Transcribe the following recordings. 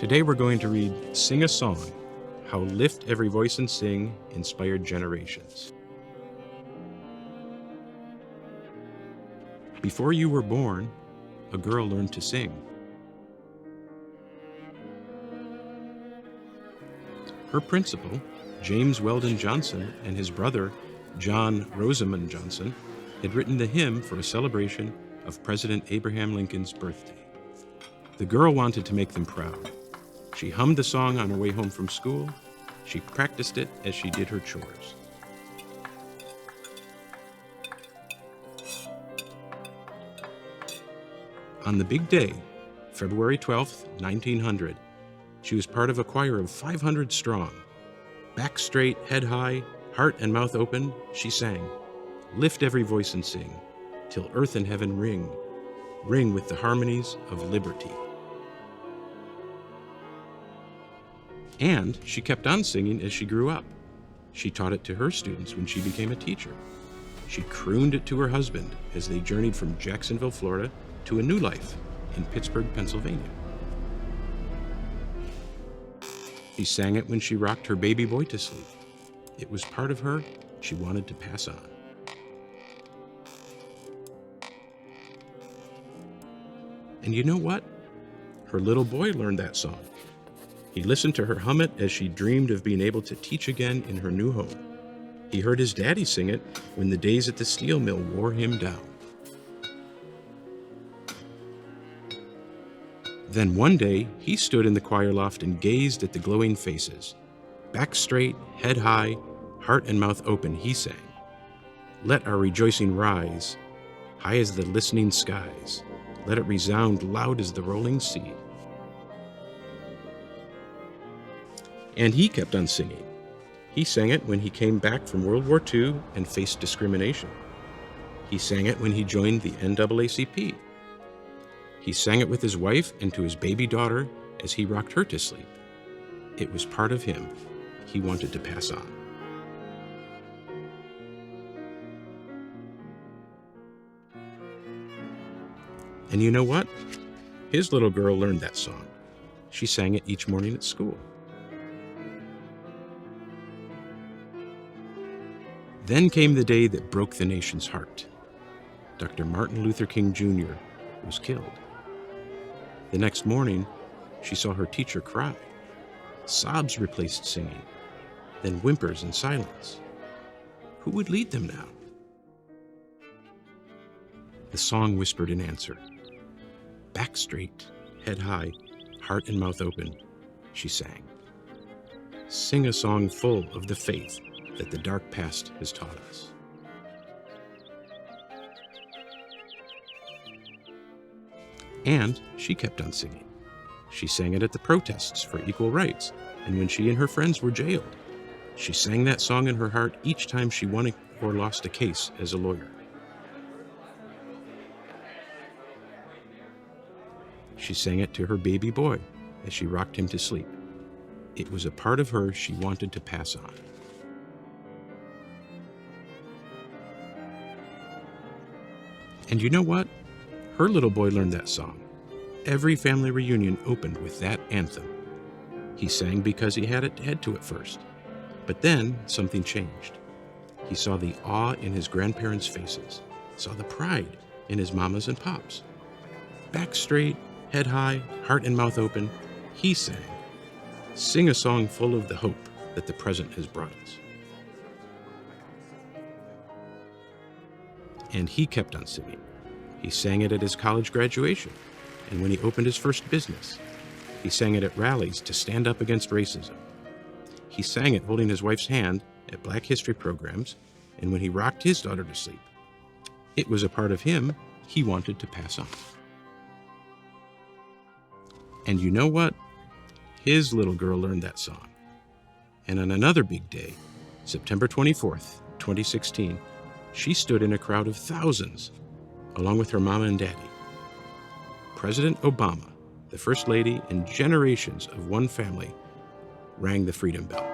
Today we're going to read Sing a Song, How Lift Every Voice and Sing Inspired Generations. Before you were born, a girl learned to sing. Her principal, James Weldon Johnson, and his brother, John Rosamond Johnson, had written the hymn for a celebration of President Abraham Lincoln's birthday. The girl wanted to make them proud. She hummed the song on her way home from school. She practiced it as she did her chores. On the big day, February 12th, 1900, she was part of a choir of 500 strong. Back straight, head high, heart and mouth open, she sang, "Lift every voice and sing, till earth and heaven ring, ring with the harmonies of liberty." And she kept on singing as she grew up. She taught it to her students when she became a teacher. She crooned it to her husband as they journeyed from Jacksonville, Florida, to a new life in Pittsburgh, Pennsylvania. She sang it when she rocked her baby boy to sleep. It was part of her she wanted to pass on. And you know what? Her little boy learned that song. He listened to her hum it as she dreamed of being able to teach again in her new home. He heard his daddy sing it when the days at the steel mill wore him down. Then one day, he stood in the choir loft and gazed at the glowing faces. Back straight, head high, heart and mouth open, he sang, "Let our rejoicing rise, high as the listening skies. Let it resound loud as the rolling sea." And he kept on singing. He sang it when he came back from World War II and faced discrimination. He sang it when he joined the NAACP. He sang it with his wife and to his baby daughter as he rocked her to sleep. It was part of him he wanted to pass on. And you know what? His little girl learned that song. She sang it each morning at school. Then came the day that broke the nation's heart. Dr. Martin Luther King Jr. was killed. The next morning, she saw her teacher cry. Sobs replaced singing, then whimpers and silence. Who would lead them now? The song whispered in answer. Back straight, head high, heart and mouth open, she sang. Sing a song full of the faith that the dark past has taught us. And she kept on singing. She sang it at the protests for equal rights, and when she and her friends were jailed. She sang that song in her heart each time she won or lost a case as a lawyer. She sang it to her baby boy as she rocked him to sleep. It was a part of her she wanted to pass on. And you know what? Her little boy learned that song. Every family reunion opened with that anthem. He sang because he had to at first. But then something changed. He saw the awe in his grandparents' faces, saw the pride in his mamas and pops. Back straight, head high, heart and mouth open, he sang, "Sing a song full of the hope that the present has brought us." And he kept on singing. He sang it at his college graduation and when he opened his first business. He sang it at rallies to stand up against racism. He sang it holding his wife's hand at Black History programs and when he rocked his daughter to sleep. It was a part of him he wanted to pass on. And you know what? His little girl learned that song. And on another big day, September 24th, 2016, she stood in a crowd of thousands, along with her mama and daddy. President Obama, the First Lady, and generations of one family rang the freedom bell.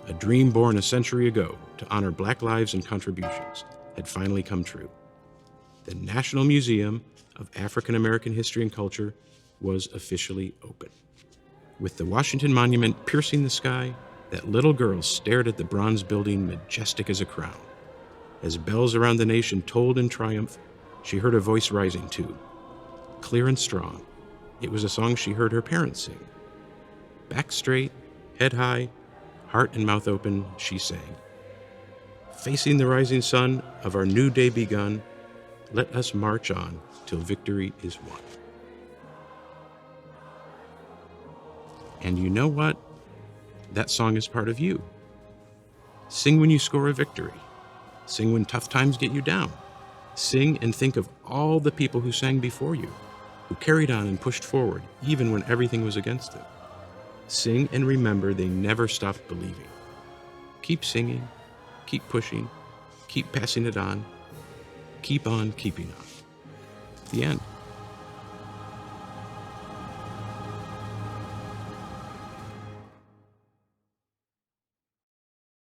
A dream born a century ago to honor Black lives and contributions had finally come true. The National Museum of African American History and Culture was officially open. With the Washington Monument piercing the sky, that little girl stared at the bronze building majestic as a crown. As bells around the nation tolled in triumph, she heard a voice rising too, clear and strong. It was a song she heard her parents sing. Back straight, head high, heart and mouth open, she sang. Facing the rising sun of our new day begun, let us march on till victory is won. And you know what? That song is part of you. Sing when you score a victory. Sing when tough times get you down. Sing and think of all the people who sang before you, who carried on and pushed forward even when everything was against them. Sing and remember they never stopped believing. Keep singing, keep pushing, keep passing it on, keep on keeping on. The end.